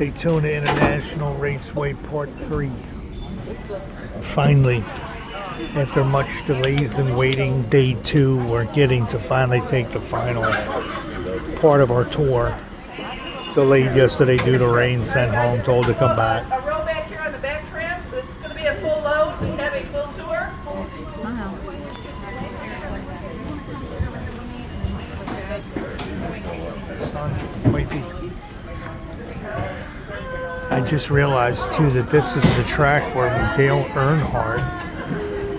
Daytona International Raceway Part 3. Finally, after much delays and waiting, day 2, we're getting to finally take the final part of our tour. Delayed yesterday due to rain, sent home, told to come back. A row back here on the back tram. It's going to be a full load. We have a full tour. Son, wifey. I just realized too that this is the track where Dale Earnhardt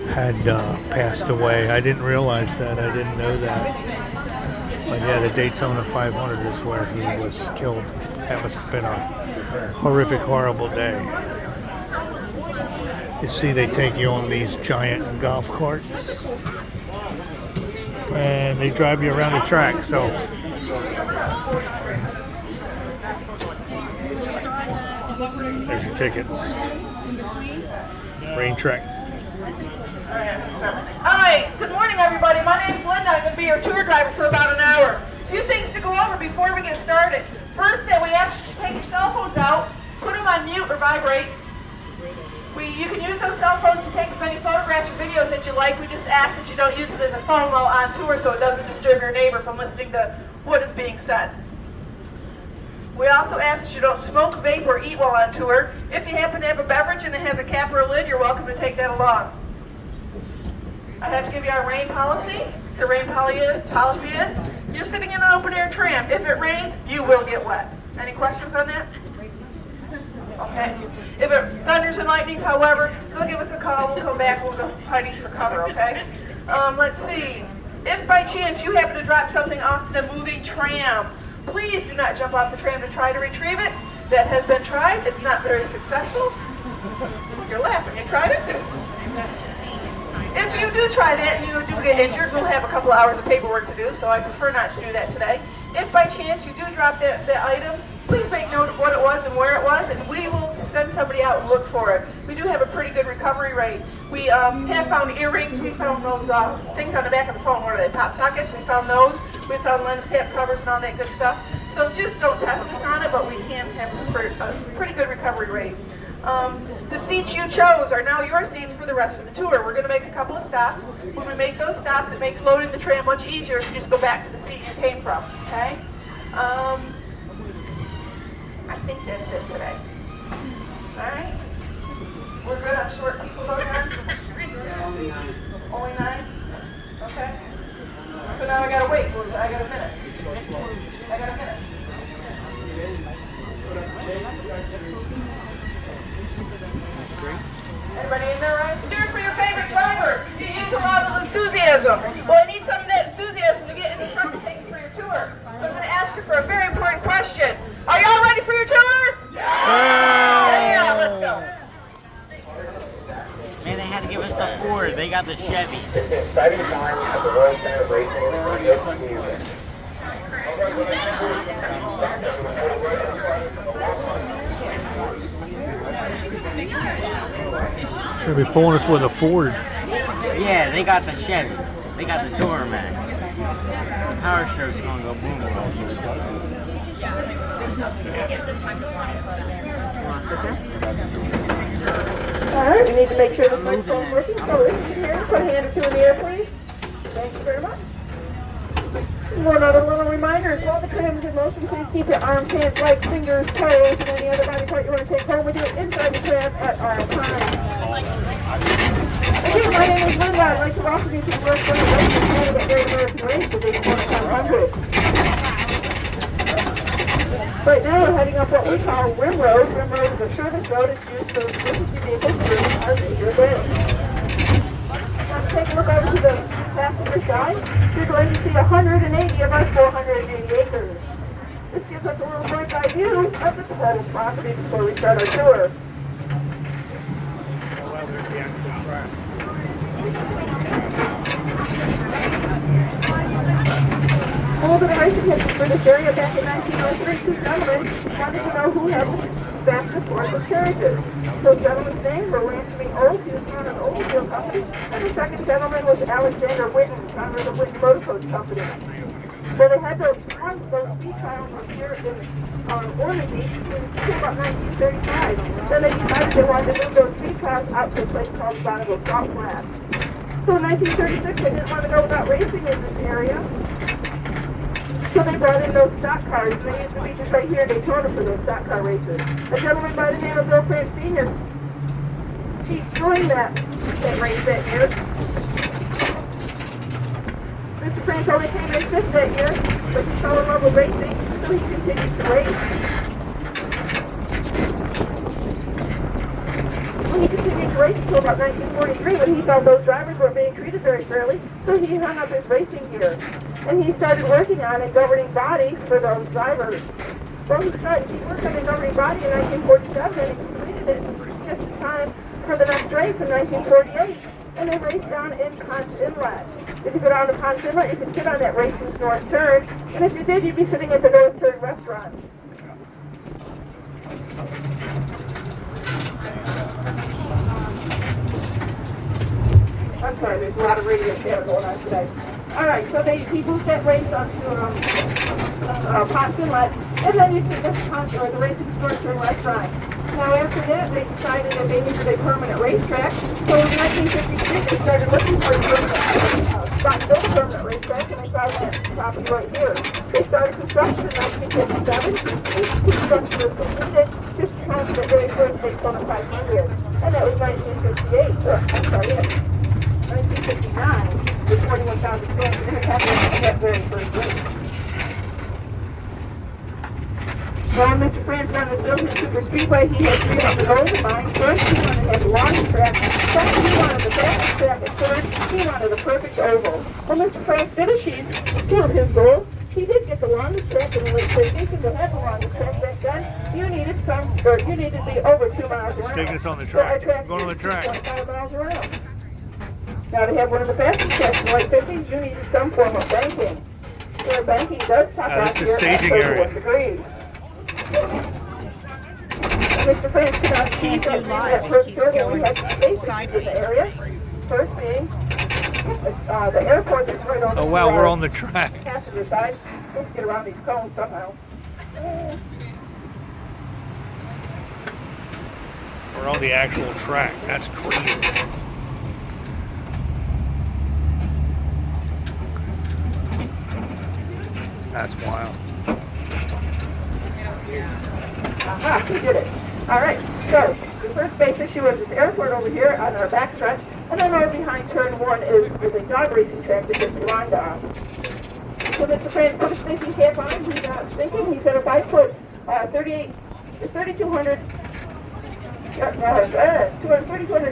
had passed away. I didn't realize that. I didn't know that. But yeah, the Daytona 500 is where he was killed. That must have been a horrific, horrible day. You see, they take you on these giant golf carts and they drive you around the track. So there's your tickets. Rain track. Hi, good morning everybody. My name's Linda. I'm going to be your tour driver for about an hour. A few things to go over before we get started. First, we ask you to take your cell phones out, put them on mute or vibrate. You can use those cell phones to take as many photographs or videos that you like. We just ask that you don't use it as a phone while on tour so it doesn't disturb your neighbor from listening to what is being said. We also ask that you don't smoke, vape, or eat while on tour. If you happen to have a beverage and it has a cap or a lid, you're welcome to take that along. I have to give you our rain policy. The rain policy is, you're sitting in an open air tram. If it rains, you will get wet. Any questions on that? Okay. If it thunders and lightnings, however, they'll give us a call. We'll come back. We'll go hiding for cover, okay? Let's see. If by chance you happen to drop something off the moving tram, please do not jump off the tram to try to retrieve it. That has been tried. It's not very successful. You're laughing. You tried it? If you do try that and you do get injured, we'll have a couple hours of paperwork to do, so I prefer not to do that today. If by chance you do drop that item, please make note of what it was and where it was, and we will send somebody out and look for it. We do have a pretty good recovery rate. We have found earrings. We found those things on the back of the phone. What are they? Pop sockets. We found those. We found lens cap covers and all that good stuff. So just don't test us on it, but we can have a pretty good recovery rate. The seats you chose are now your seats for the rest of the tour. We're going to make a couple of stops. When we make those stops, it makes loading the tram much easier if you just go back to the seat you came from, okay? I think that's it today. All right? We're good on short people going on? Only 9? Okay. So now I got to wait. I got a minute. I got a minute. Everybody in there, right? Cheer for your favorite driver. You use a lot of enthusiasm. Well, I need some of that enthusiasm to get in the front to take you for your tour. So I'm going to ask you for a very important question. Are y'all ready for your tour? Yeah! Let's go. Man, they had to give us the Ford. They got the Chevy. Exciting time at the World Center of Racing in Rio, New They'll be pulling us with a Ford. Yeah, they got the Chevy. They got the Duramax. The Power Stroke's gonna go boom. Alright, we need to make sure the microphone's working. So if you hear, put a hand or two in the air, please. Thank you very much. One other little reminder, while the tram is in motion, please keep your arms, hands, legs, fingers, toes, and any other body part you want to take home with you inside the tram at all times. Again, my name is Linda. I'd like to welcome you to the World Center of Racing Canada Great American Race, the Daytona 500. Right now we're heading up what we call Rim Road. Rim Road is a service road. It's used for emergency vehicles during our major events. Let's take a look over to the passenger side. You're going to see 180 of our 480 acres. This gives us a little bird's eye view of the total property before we start our tour. Well, there's the actual track. All the racing history for this area back in 1903, two gentlemen wanted to know who had the fastest horseless carriages. Those gentlemen's names were Lansing Old, he was on an Oldfield company, and the second gentleman was Alexander Whitten, founder of the Whitten Motor Coach Company. So they had those speed trials up here in Ormond Beach between 2 about 1935. Then they decided they wanted to move those speed cars out to a place called Bonneville Salt Flats. So in 1936, they didn't want to go without racing in this area. So they brought in those stock cars, and they used to be just right here in Daytona for those stock car races. A gentleman by the name of Bill France Sr., he joined that race that year. Mr. France only came in fifth that year, but he fell in love with racing, so he continued to race. Well, he continued to race until about 1943 when he felt those drivers weren't being treated very fairly, so he hung up his racing gear. And he started working on a governing body for those drivers. Well, he worked on a governing body in 1947 and he completed it just in time for the next race in 1948. And they raced down in Ponce Inlet. If you go down to Ponce Inlet, you can sit on that racing's north turn. And if you did, you'd be sitting at the north turn restaurant. I'm sorry, there's a lot of radio chatter going on today. All right, so he moved that race up to Ponce Inlet, and then you took this Ponce, or the racing store to a restaurant. Now after that, they decided that they needed a permanent racetrack. So in 1953, they started looking for a permanent spot to build a permanent racetrack, and they found that property right here. They started construction in 1957. Construction was completed just in time for the very first Daytona 500, and that was 1958. I'm sorry, yes, 1959. With 41,000 fans in that very first race. Well, Mr. France wanted to build his super speedway. He had 300 goals in mind. First, he wanted to have the longest track. Second, he wanted the fastest track. And third, he wanted a perfect oval. Well, Mr. France did achieve two of his goals. He did get the longest track in the late 50s, and to have the longest track back then, you needed to be over 2 miles around. Let's take us on the track. So Going on the track. 5 miles around. Now, to have one of the fastest tracks in the late 50s, you needed some form of banking. Where banking does top out here at 31 degrees. Mr. France could not achieve that first turn. We had some spaces in the area. First being the airport that's right on the wow, we're on the track. Passenger side. Let's get around these cones somehow. We're on the actual track. That's crazy. That's wild. Aha, we did it. All right, so the first base issue is this airport over here on our backstretch, and then right behind turn 1 is a dog racing track that just belonged to us. So Mr. France put his thinking cap on. He's not thinking. He said if I put 3,200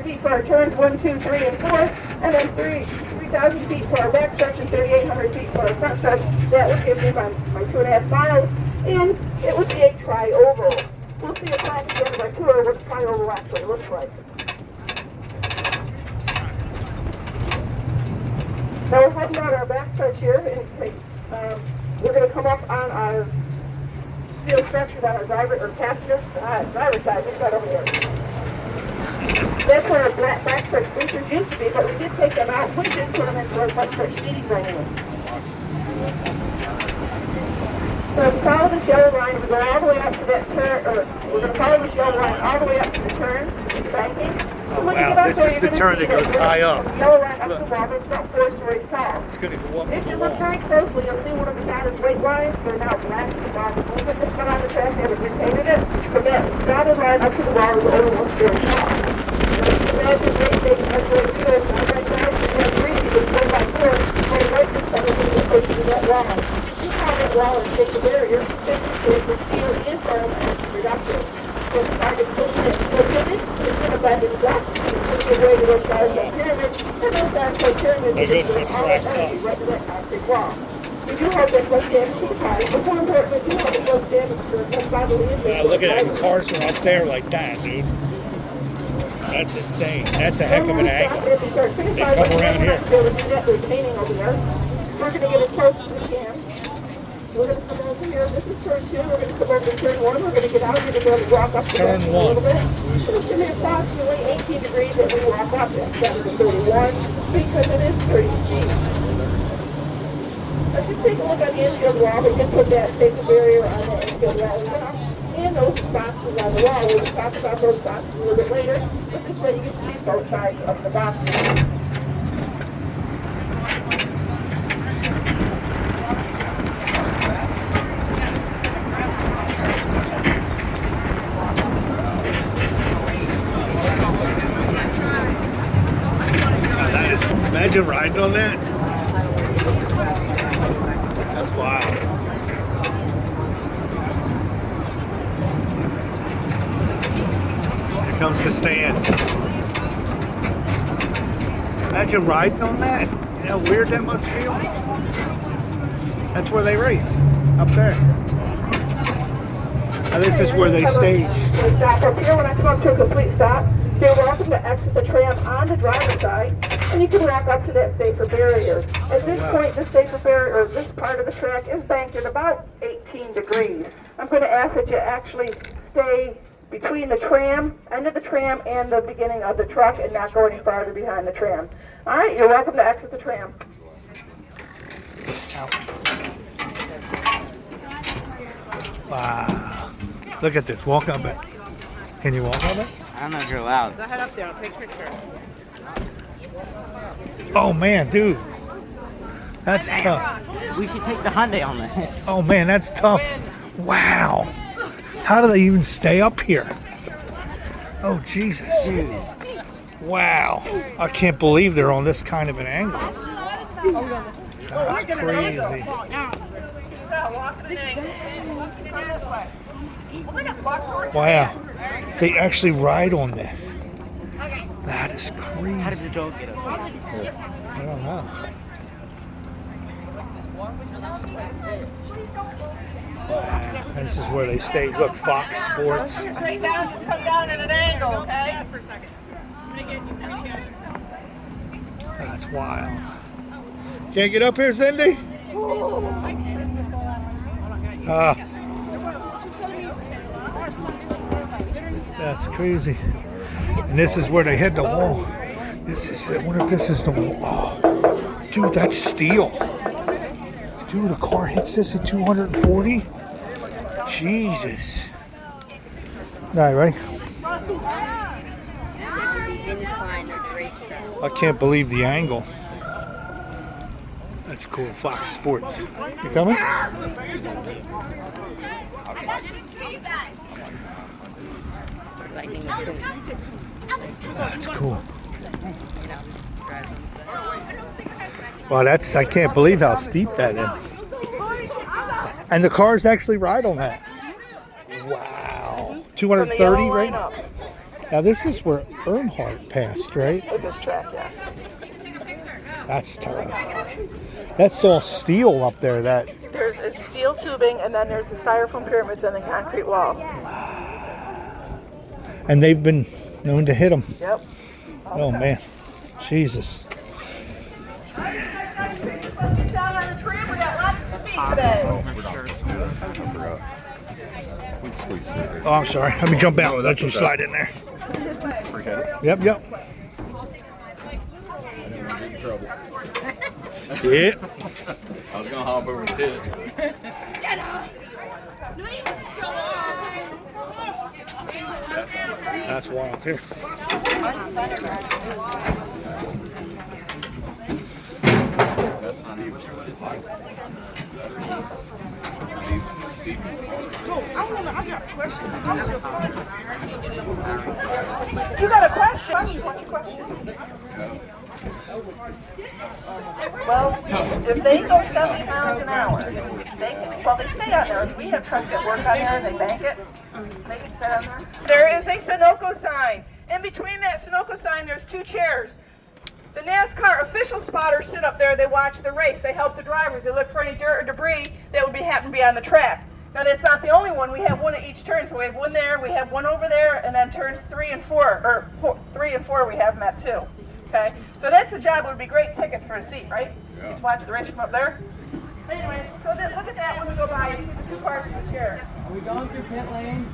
feet for our turns 1, 2, 3, and 4, and then 3,000 feet for our backstretch and 3,800 feet for our front stretch, that would give me my 2.5 miles. And it would be a tri-oval. We'll see a time at the end of our tour what a tri-oval actually looks like. Now we're heading down our backstretch here, and we're going to come up on our steel structures on our driver side. It's right over here. That's where our backstretch bleachers used to be, but we did take them out. We did put them into our backstretch seating venue. So to follow this yellow line, we go all the way up to that turn, or we're going to follow this yellow line all the way up to the turn, to the banking. Oh wow, this is the turn that goes high up. The yellow line up to the wall, it's about 4 stories tall. It's going to go up If the you look wall. very closely, you'll see one of the dotted weight lines. They're now black. The dotted movement that's been on the track, they haven't repainted it. But that dotted line up to the wall is over 1 story tall. Imagine race station has where the wheels on the right side, and have 3 feet, 4x4, and the right side is going to get closer to that wall. That wall and take the barrier, the steel and foam reduction. So the target is pushing it. So it's going to bend in flux. It's going to give way to those sides like pyramids. And those sides like pyramids are going to put all that energy right to that concrete wall. We do hope that less damage to the tires, but more importantly, we do hope that less damage to the bodily injury. Wow, look at that. Cars are up there like that, dude. That's insane. That's a heck of an angle. They come around here. There's painting over there. We're going to get as close as we can. We're going to come over here. This is turn 2. We're going to come over to turn 1. We're going to get out. We're going to go and walk up the Turn a 1. little bit. It's going to be approximately 18 degrees that we walk up instead of the 31 because it is pretty steep. Let's just take a look at the infield wall. We can put that safety barrier on the infield wall as well. and those boxes on the wall. We'll talk about those boxes a little bit later, but this way you can see both sides of the boxes. Imagine riding on that. That's wild. Here comes the stand. Imagine riding on that. You know how weird that must feel? That's where they race, up there. Now this is where they stage. Stop up here when I come up to a complete stop. You're welcome to exit the tram on the driver's side, and you can walk up to that safer barrier. At this point, the safer barrier, or this part of the track, is banked at about 18 degrees. I'm going to ask that you actually stay between the tram, end of the tram, and the beginning of the truck, and not go any farther behind the tram. All right, you're welcome to exit the tram. Wow. Look at this. Walk up it. Can you walk up it? I don't know if you're allowed. Go ahead up there, I'll take a picture. Oh man, dude. That's tough. We should take the Hyundai on this. Oh man, that's tough. Wow. How do they even stay up here? Oh Jesus. Wow. I can't believe they're on this kind of an angle. That's crazy. Wow. They actually ride on this. That is crazy. How did the dog get up? I don't know. Wow. This is where they stay. Look, Fox Sports. Straight down, just come down at an angle, okay? That's wild. Can't get up here, Cindy? That's crazy. And this is where they hit the wall. This is it. I wonder if this is the wall. Oh, dude, that's steel. Dude, a car hits this at 240? Jesus. All right, ready? I can't believe the angle. That's cool. Fox Sports. You coming? That's cool. Wow, that's, I can't believe how steep that is. And the cars actually ride on that. Wow. 230, right? Now this is where Earnhardt passed, right? At this track, yes. That's tough. That's all steel up there. It's steel tubing, and then there's the styrofoam pyramids and the concrete wall. And they've been known to hit them. Yep. Oh man, Jesus. Down on the tram, we got lots of speed today. Oh, I'm sorry. Let me jump out. Let you slide in there. Yep. Yeah. I was gonna hop over to it. That's wild here. That's not even I got a question. You got a question? What's your question? Well, if they go 70 miles an hour, they stay out there. We have trucks that work on there and they bank it. They can sit on there. There is a Sunoco sign. In between that Sunoco sign, there's two chairs. The NASCAR official spotters sit up there. They watch the race. They help the drivers. They look for any dirt or debris that would happen to be on the track. Now, that's not the only one. We have one at each turn. So we have one there, we have one over there, and then turns 3 and 4, or 3 and 4 we have them at too. Okay? So that's the job. It would be great tickets for a seat, right? Yeah. To watch the race from up there. Anyways, so then look at that when we go by. You see the two parts of the chairs. Are we going through pit lane?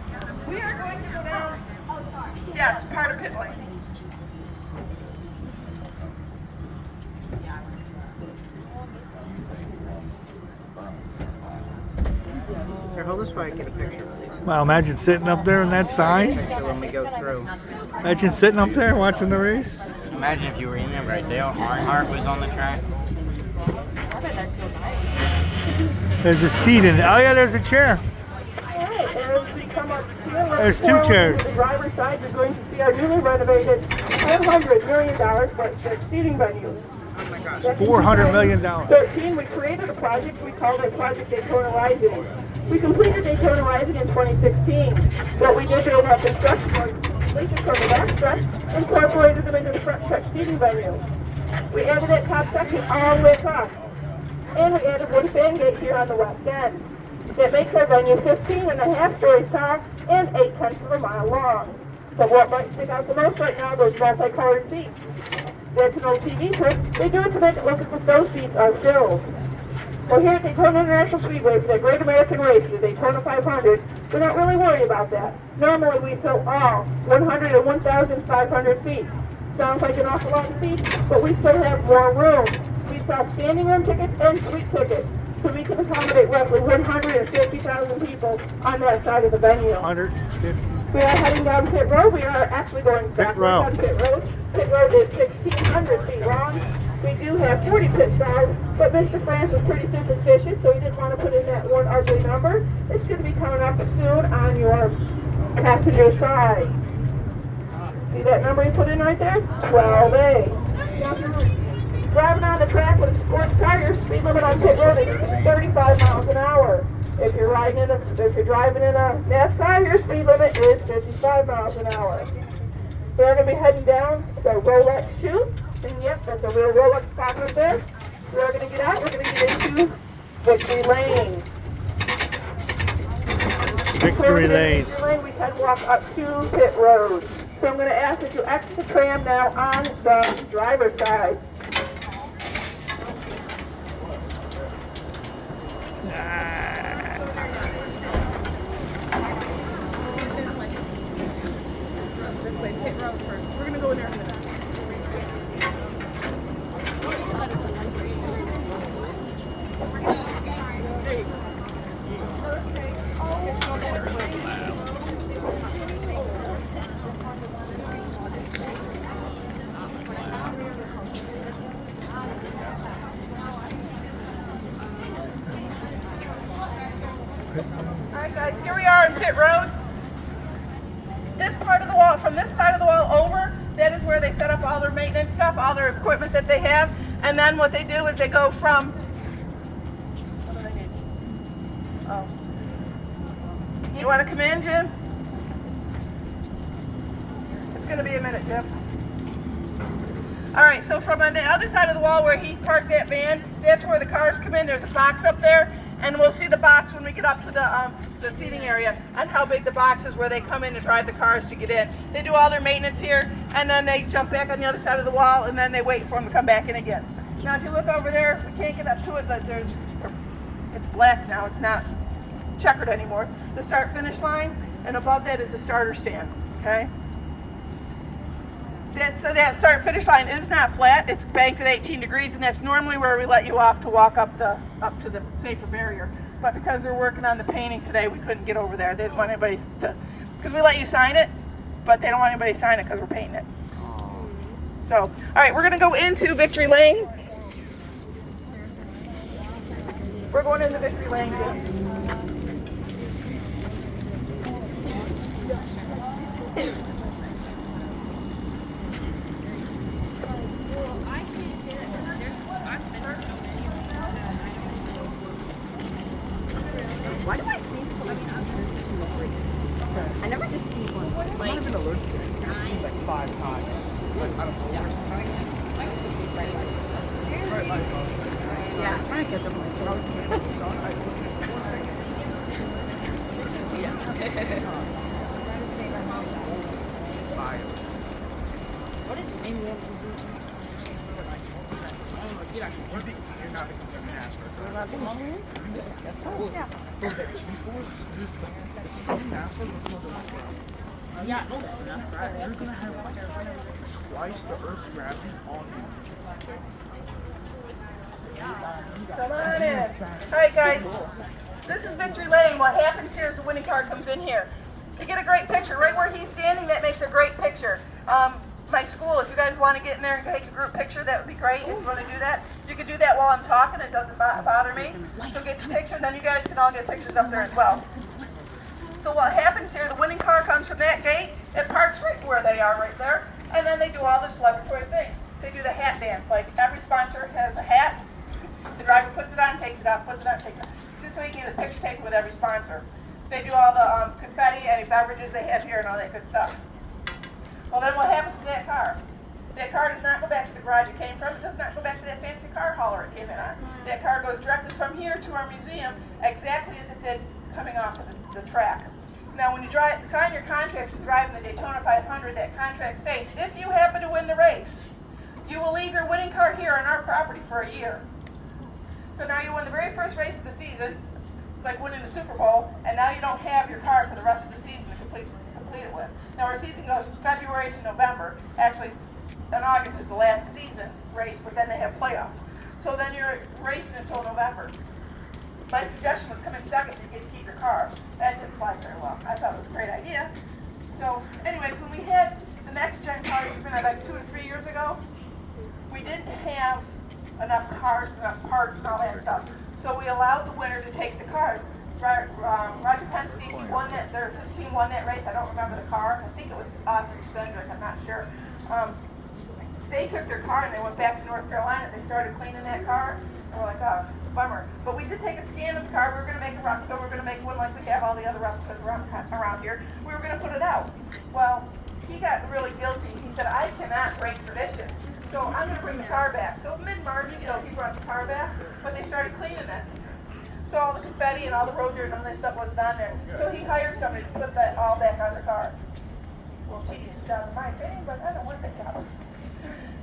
We are going to go down. Oh, sorry. Yes, part of pit lane. Here, hold this while I get a picture, please. Wow, imagine sitting up there in that sign. Picture when we go through. Imagine sitting up there watching the race. Imagine if you were in there, right? Dale Earnhardt was on the track. There's a seat in it. Oh yeah, there's a chair. There's two chairs. The driver's side, you're going to see our newly renovated $400 million seating venue. $400 million. 13, we created a project, we called it Project Daytona Rising. We completed Daytona Rising in 2016. What we did during that construction was completed from the back stretch, incorporated them into the front stretch seating venue. We added that top section all the way across. And we added one fan gate here on the west end. That makes our venue 15.5 stories tall and 0.8 of a mile long. But what might stick out the most right now are those multicolored seats. That's an old TV trick. They do it to make it look as if those seats are filled. Well, here at Daytona International Speedway for the Great American Race, the Daytona 500, we're not really worried about that. Normally we fill all 101,500 seats. Sounds like an awful lot of seats, but we still have more room. We sell standing room tickets and suite tickets, so we can accommodate roughly 150,000 people on that side of the venue. 150. We are heading down pit road. We are actually going backwards down pit road. Pit road is 1,600 feet long. We do have 40 pit stalls, but Mr. France was pretty superstitious, so he didn't want to put in that one ugly number. It's going to be coming up soon on your passenger side. See that number he put in right there? 12A. Now, if you're driving on the track with a sports car, your speed limit on pit road is 35 miles an hour. If you're driving in a NASCAR, your speed limit is 55 miles an hour. We're going to be heading down the Rolex chute, and yep, that's a real Rolex spot right there. We're going to get out. We're going to get into Victory Lane. Victory Lane. Victory Lane, we can walk up to pit road. So I'm going to ask that you exit the tram now on the driver's side. This way, pit road first. We're gonna go in there in a minute. Alright guys, here we are in pit road. This part of the wall, from this side of the wall over, that is where they set up all their maintenance stuff, all their equipment that they have. And then what they do is they go from, what do I need? Oh. You want to come in, Jim? It's going to be a minute, Jim. Alright, so from on the other side of the wall where he parked that van, that's where the cars come in. There's a box up there. And we'll see the box when we get up to the seating area and how big the box is where they come in to drive the cars to get in. They do all their maintenance here, and then they jump back on the other side of the wall, and then they wait for them to come back in again. Now, if you look over there, we can't get up to it, but it's black now. It's not checkered anymore. The start-finish line, and above that is the starter stand, okay? So that start-finish line is not flat. It's banked at 18 degrees, and that's normally where we let you off to walk up to the safer barrier. But because we're working on the painting today, we couldn't get over there. They didn't want anybody to, because we let you sign it, but they don't want anybody to sign it because we're painting it. So, all right, we're gonna go into Victory Lane. We're going into Victory Lane. Why do I see people? I never just see one. Like, I've been allergic to it. It's like 5 times. But I don't know. Yeah, I'm trying to catch up on my toes. What is it? You're not going to ask her. Yes, sir. Yeah. Yeah, I know that's enough. You're going to have twice the Earth's gravity on you. Come on in. All right, guys. This is Victory Lane. What happens here is the winning car comes in here. To get a great picture, right where he's standing, that makes a great picture. My school, if you guys want to get in there and take a group picture, that would be great. If you want to do that, you can do that while I'm talking. It doesn't bother me. So get the picture, then you guys can all get pictures up there as well. So what happens here, the winning car comes from that gate, it parks right where they are right there, and then they do all the celebratory things. They do the hat dance, like every sponsor has a hat. The driver puts it on, takes it off, puts it on, takes it off. Just so he can get his picture taken with every sponsor. They do all the confetti, any beverages they have here, and all that good stuff. Well, then what happens to that car? That car does not go back to the garage it came from. It does not go back to that fancy car hauler it came in on. That car goes directly from here to our museum, exactly as it did coming off of the track. Now, when you sign your contract to drive in the Daytona 500, that contract states, if you happen to win the race, you will leave your winning car here on our property for a year. So now you won the very first race of the season. It's like winning the Super Bowl, and now you don't have your car for the rest of the season to complete it with. Now our season goes from February to November. Actually, in August is the last season race, but then they have playoffs. So then you're racing until November. My suggestion was come in second so you get to keep your car. That didn't fly very well. I thought it was a great idea. So anyways, when we had the next gen cars, we had like 2 or 3 years ago, we didn't have enough cars, enough parts, and all that stuff. So we allowed the winner to take the car. Roger Penske, he won that. His team won that race. I don't remember the car. I think it was us or Cedric. I'm not sure. They took their car and they went back to North Carolina. They started cleaning that car, and we're like, oh, bummer. But we did take a scan of the car. We were going to make a replica. We were going to make one like we have all the other replicas around here. We were going to put it out. Well, he got really guilty. He said, I cannot break tradition. So I'm going to bring the car back. So mid-March, he brought the car back, but they started cleaning it. So all the confetti and all the road dirt and all that stuff wasn't on there. So he hired somebody to put that all back on the car. Well, tedious job in my opinion, but I don't want that job.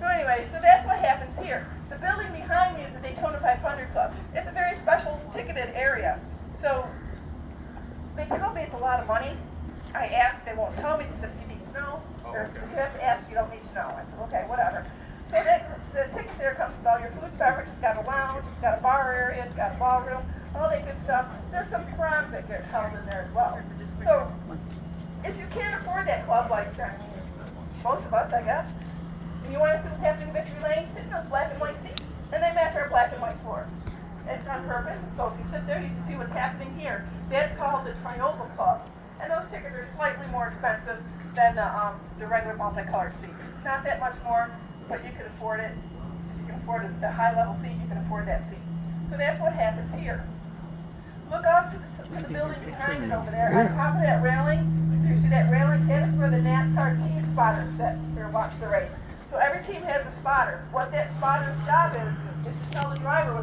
So anyway, so that's what happens here. The building behind me is the Daytona 500 Club. It's a very special ticketed area. So they tell me it's a lot of money. I asked, they won't tell me. They said, if you need to know, or if you have to ask, you don't need to know. I said, okay, whatever. So the ticket there comes with all your food and beverage. It's got a lounge, it's got a bar area, it's got a ballroom, all that good stuff. There's some proms that get held in there as well. So if you can't afford that club, like most of us, I guess, and you want to see what's happening in Victory Lane, sit in those black and white seats, and they match our black and white floor. It's on purpose, so if you sit there, you can see what's happening here. That's called the Triangle Club, and those tickets are slightly more expensive than the regular multicolored seats. Not that much more, but you can afford it. If you can afford the high-level seat, you can afford that seat. So that's what happens here. Look off to the building behind it over there. On top of that railing, you see that railing? That is where the NASCAR team spotters sit or watch the race. So every team has a spotter. What that spotter's job is to tell the driver what's